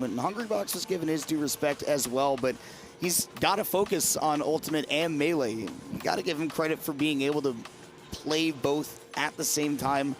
And Hungrybox was given his due respect as well, but he's got to focus on ultimate and melee. You got to give him credit for being able to play both at the same time.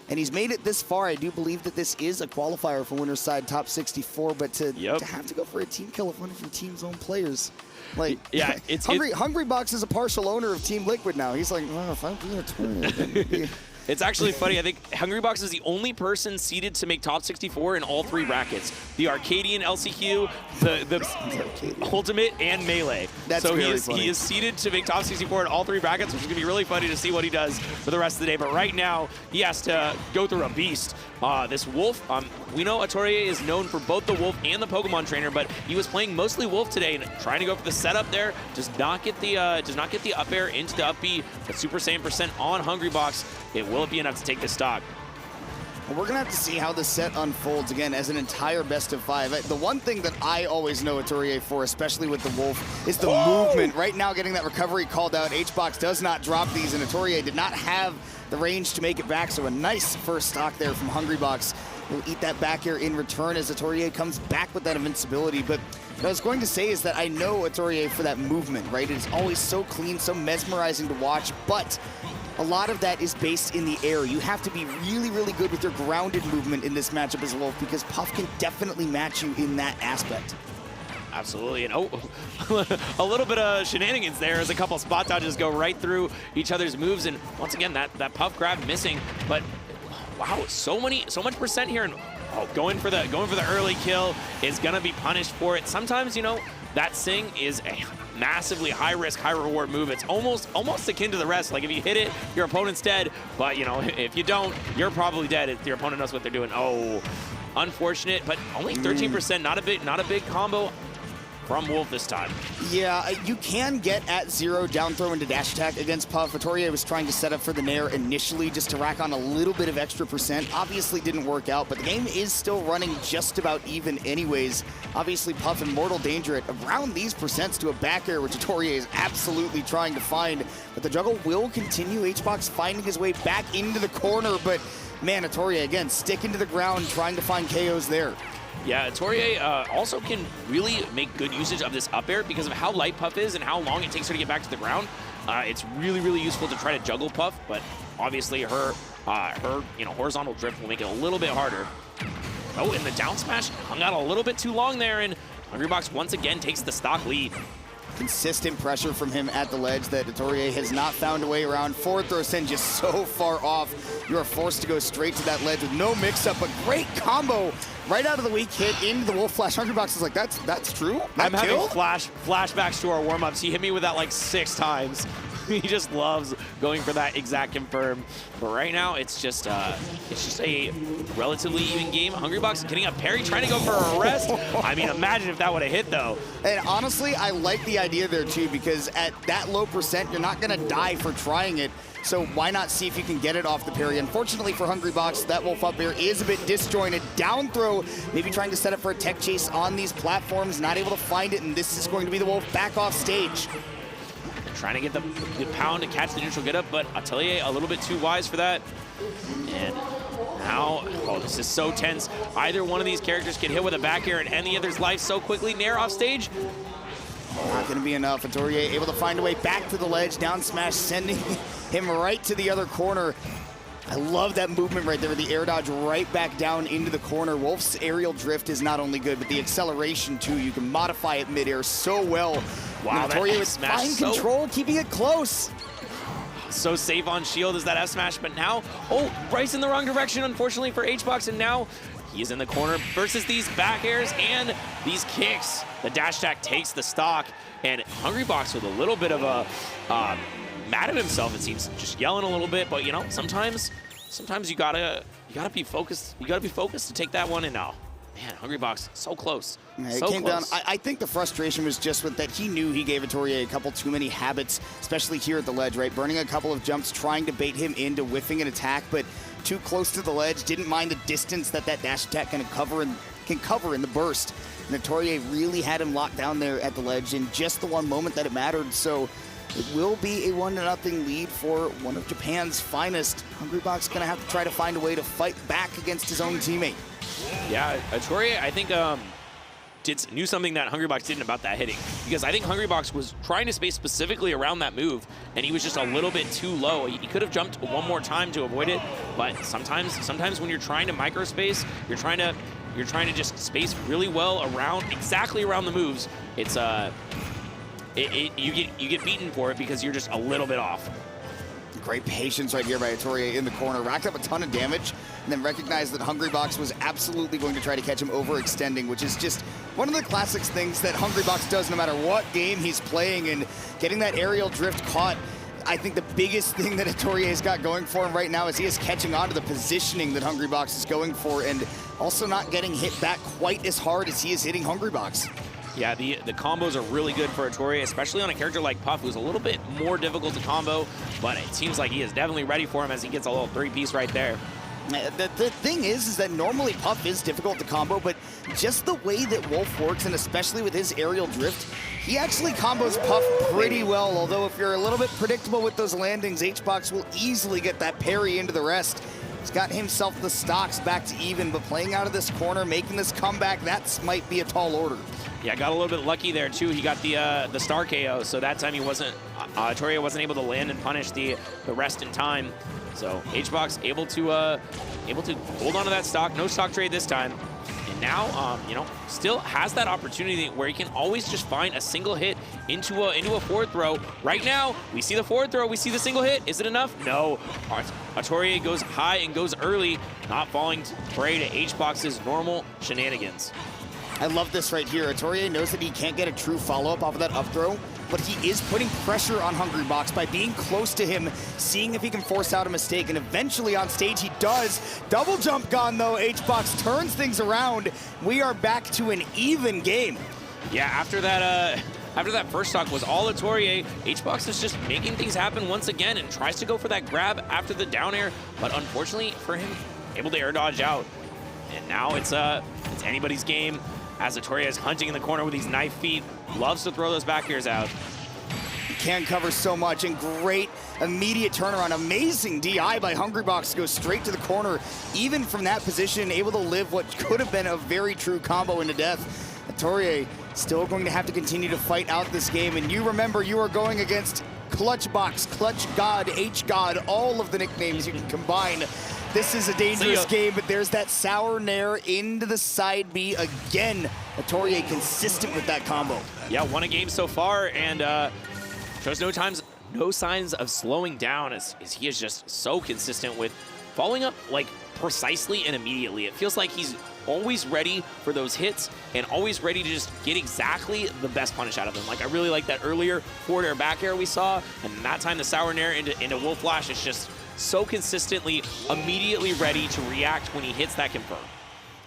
And he's made it this far. I do believe that this is a qualifier for winner's side top 64, but to have to go for a team kill of one of your team's own players. Like, yeah, Hungrybox is a partial owner of Team Liquid now. He's like, well, if I'm doing a tournament, It's actually funny. I think Hungrybox is the only person seeded to make top 64 in all 3 brackets: the Arcadian LCQ, the Ultimate, and Melee. That's so really he is seeded to make top 64 in all 3 brackets, which is gonna be really funny to see what he does for the rest of the day. But right now, he has to go through a beast. This Wolf, we know Atelier is known for both the Wolf and the Pokemon Trainer, but he was playing mostly Wolf today and trying to go for the setup there. Does not get the up air into the up B. The Super Saiyan percent on Hungrybox. Will it be enough to take this stock? Well, we're going to have to see how this set unfolds again as an entire best of 5. The one thing that I always know Atelier for, especially with the Wolf, is the movement. Right now, getting that recovery called out. HBox does not drop these, and Atelier did not have the range to make it back, so a nice first stock there from Hungrybox. Will eat that back air in return as Atelier comes back with that invincibility. But what I was going to say is that I know Atelier for that movement, right? It is always so clean, so mesmerizing to watch, but a lot of that is based in the air. You have to be really, really good with your grounded movement in this matchup as Wolf, because Puff can definitely match you in that aspect. Absolutely, and a little bit of shenanigans there as a couple spot dodges go right through each other's moves, and once again, that Puff grab missing, but wow, so much percent here, and going for the early kill is gonna be punished for it. Sometimes, you know, that Sing is a massively high risk, high reward move. It's almost akin to the rest. Like if you hit it, your opponent's dead, but you know, if you don't, you're probably dead if your opponent knows what they're doing. Oh, unfortunate, but only 13%, not a big combo from Wolf this time. Yeah, you can get at 0 down throw into dash attack against Puff. Atelier was trying to set up for the Nair initially just to rack on a little bit of extra percent. Obviously didn't work out, but the game is still running just about even anyways. Obviously Puff in mortal danger at around these percents to a back air, which Atelier is absolutely trying to find. But the juggle will continue. HBox finding his way back into the corner, but man, Atelier again sticking to the ground, trying to find KOs there. Yeah, Atelier also can really make good usage of this up air because of how light Puff is and how long it takes her to get back to the ground. It's really, really useful to try to juggle Puff, but obviously her horizontal drift will make it a little bit harder. Oh, and the down smash hung out a little bit too long there, and Hungrybox once again takes the stock lead. Consistent pressure from him at the ledge that Atelier has not found a way around. Forward throw send just so far off. You are forced to go straight to that ledge with no mix-up, but great combo right out of the weak hit into the Wolf Flash. Hungrybox is like, that's true? I'm having flashbacks to our warm-ups. He hit me with that like 6 times. He just loves going for that exact confirm. But right now, it's just a relatively even game. Hungrybox getting a parry, trying to go for a rest. I mean, imagine if that would have hit, though. And honestly, I like the idea there, too, because at that low percent, you're not going to die for trying it. So why not see if you can get it off the parry? Unfortunately for Hungrybox, that Wolf up air is a bit disjointed. Down throw, maybe trying to set up for a tech chase on these platforms, not able to find it, and this is going to be the Wolf back off stage. Trying to get the pound to catch the neutral get up, but Atelier a little bit too wise for that. And now, oh, this is so tense. Either one of these characters can hit with a back air and end the other's life so quickly. Nair off stage. Not going to be enough. Atelier able to find a way back to the ledge. Down smash sending him right to the other corner. I love that movement right there with the air dodge right back down into the corner. Wolf's aerial drift is not only good, but the acceleration too. You can modify it midair so well. Wow, Atelier with fine control, keeping it close. So safe on shield is that F smash, but now, oh, Bryce in the wrong direction, unfortunately for HBox, and now he is in the corner versus these back airs and these kicks. The dash attack takes the stock, and Hungrybox with a little bit of a mad at himself, it seems, just yelling a little bit. But you know, sometimes you gotta be focused. You gotta be focused to take that one. And now, man, Hungrybox so close. Yeah, it came down. I think the frustration was just with that he knew he gave Atelier a couple too many habits, especially here at the ledge, right? Burning a couple of jumps, trying to bait him into whiffing an attack, but too close to the ledge. Didn't mind the distance that dash attack can cover in the burst. And Atelier really had him locked down there at the ledge in just the one moment that it mattered. So it will be a 1-0 lead for one of Japan's finest. Hungrybox going to have to try to find a way to fight back against his own teammate. Yeah, Atelier, I think knew something that Hungrybox didn't about that hitting, because I think Hungrybox was trying to space specifically around that move, and he was just a little bit too low. He could have jumped one more time to avoid it, but sometimes when you're trying to microspace, you're trying to just space really well exactly around the moves. It's you get beaten for it because you're just a little bit off. Great patience right here by Atelier in the corner. Racked up a ton of damage, and then recognized that Hungrybox was absolutely going to try to catch him overextending, which is just one of the classic things that Hungrybox does no matter what game he's playing, and getting that aerial drift caught. I think the biggest thing that Atorier's got going for him right now is he is catching on to the positioning that Hungrybox is going for, and also not getting hit back quite as hard as he is hitting Hungrybox. Yeah, the combos are really good for Atelier, especially on a character like Puff, who's a little bit more difficult to combo, but it seems like he is definitely ready for him as he gets a little three-piece right there. The thing is that normally Puff is difficult to combo, but just the way that Wolf works, and especially with his aerial drift, he actually combos Puff pretty well, although if you're a little bit predictable with those landings, HBox will easily get that parry into the rest. He's got himself the stocks back to even, but playing out of this corner, making this comeback, that might be a tall order. Yeah, got a little bit lucky there too. He got the star KO, so that time he wasn't Atelier wasn't able to land and punish the rest in time. So HBox able to hold on to that stock. No stock trade this time. And now, you know, still has that opportunity where he can always just find a single hit into a forward throw. Right now, we see the forward throw, we see the single hit. Is it enough? No. Atelier goes high and goes early, not falling prey to HBox's normal shenanigans. I love this right here. Atelier knows that he can't get a true follow-up off of that up throw, but he is putting pressure on Hungrybox by being close to him, seeing if he can force out a mistake, and eventually on stage he does. Double jump gone though, HBox turns things around. We are back to an even game. Yeah, after that first stock was all Atelier, HBox is just making things happen once again and tries to go for that grab after the down air, but unfortunately for him, able to air dodge out. And now it's anybody's game, as Atelier is hunting in the corner with these knife feet, loves to throw those back airs out. He can cover so much, and great immediate turnaround. Amazing DI by Hungrybox, goes straight to the corner. Even from that position, able to live what could have been a very true combo into death. Atelier still going to have to continue to fight out this game, and you remember you are going against Clutchbox, Clutch God, H God, all of the nicknames you can combine. This is a dangerous game, but there's that sour nair into the side B again. Atelier consistent with that combo. Yeah, won a game so far, and shows no signs of slowing down as he is just so consistent with following up like precisely and immediately. It feels like he's always ready for those hits and always ready to just get exactly the best punish out of them. Like, I really like that earlier forward air back air we saw, and that time the sour nair into Wolf Flash is just so consistently immediately ready to react when he hits that confirm.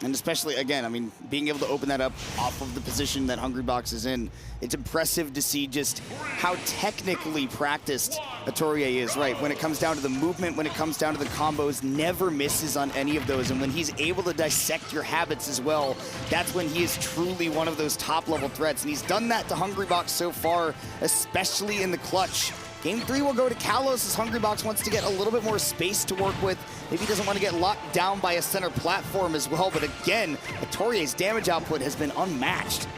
And especially, again, I mean, being able to open that up off of the position that Hungrybox is in, it's impressive to see just how technically practiced Atelier is, right? When it comes down to the movement, when it comes down to the combos, never misses on any of those. And when he's able to dissect your habits as well, that's when he is truly one of those top-level threats. And he's done that to Hungrybox so far, especially in the clutch. Game 3 will go to Kalos as Hungrybox wants to get a little bit more space to work with. Maybe he doesn't want to get locked down by a center platform as well, but again, Atelier's damage output has been unmatched.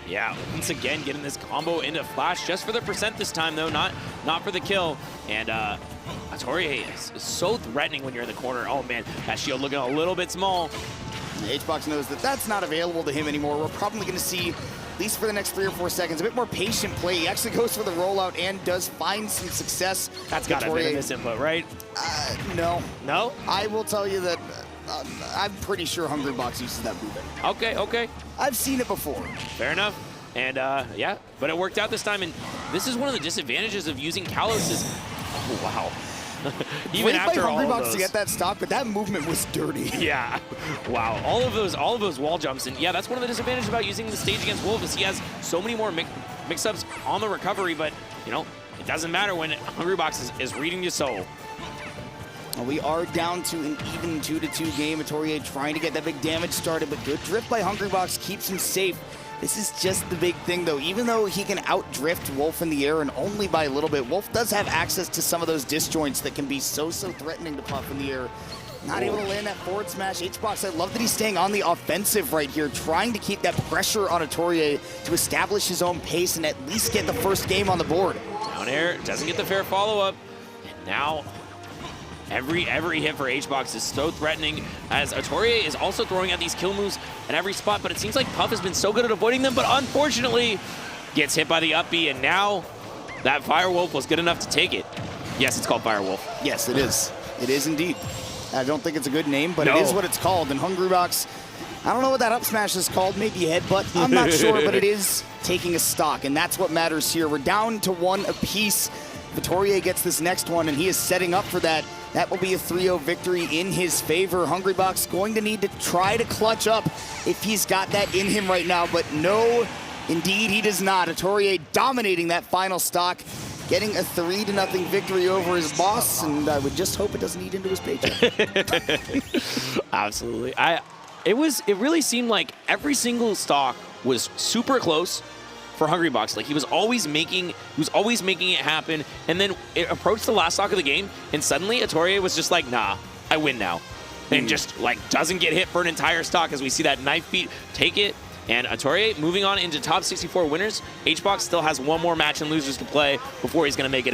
Yeah, once again getting this combo into Flash just for the percent this time though, not for the kill. And Atelier is so threatening when you're in the corner. Oh man, that shield looking a little bit small. HBox knows that that's not available to him anymore. We're probably going to see, at least for the next 3 or 4 seconds, a bit more patient play. He actually goes for the rollout and does find some success. That's got to have been a misinput, right? No. No? I will tell you that I'm pretty sure Hungrybox uses that movement. Okay, okay. I've seen it before. Fair enough. And yeah, but it worked out this time. And this is one of the disadvantages of using Kalos is, oh, wow. Even after all of those, to get that stock, but that movement was dirty. Yeah, wow. All of those wall jumps, and yeah, that's one of the disadvantages about using the stage against Wolf is he has so many more mix-ups on the recovery. But you know, it doesn't matter when Hungrybox is reading your soul. Well, we are down to an even 2-2 game. Atelier trying to get that big damage started, but good drift by Hungrybox keeps him safe. This is just the big thing, though. Even though he can outdrift Wolf in the air and only by a little bit, Wolf does have access to some of those disjoints that can be so threatening to Puff in the air. Not able to land that forward smash. HBox, I love that he's staying on the offensive right here, trying to keep that pressure on Atelier to establish his own pace and at least get the first game on the board. Down air, doesn't get the fair follow-up. And now every hit for HBox is so threatening, as Atelier is also throwing out these kill moves at every spot, but it seems like Puff has been so good at avoiding them, but unfortunately gets hit by the up B, and now that Firewolf was good enough to take it. Yes, it's called Firewolf. Yes, it is. It is indeed. I don't think it's a good name, but No. it is what it's called. And Hungrybox, I don't know what that up smash is called, maybe headbutt, I'm not sure, but it is taking a stock, and that's what matters here. We're down to 1 apiece. Atelier gets this next one, and he is setting up for that. That will be a 3-0 victory in his favor. Hungrybox going to need to try to clutch up if he's got that in him right now, but no, indeed he does not. Atelier dominating that final stock, getting a 3-0 victory over his boss, and I would just hope it doesn't eat into his paycheck. Absolutely. It really seemed like every single stock was super close for Hungrybox. Like he was always making it happen, and then it approached the last stock of the game, and suddenly Atelier was just like, nah, I win now. And just like doesn't get hit for an entire stock, as we see that knife beat take it. And Atelier moving on into top 64 winners. HBox still has one more match and losers to play before he's going to make it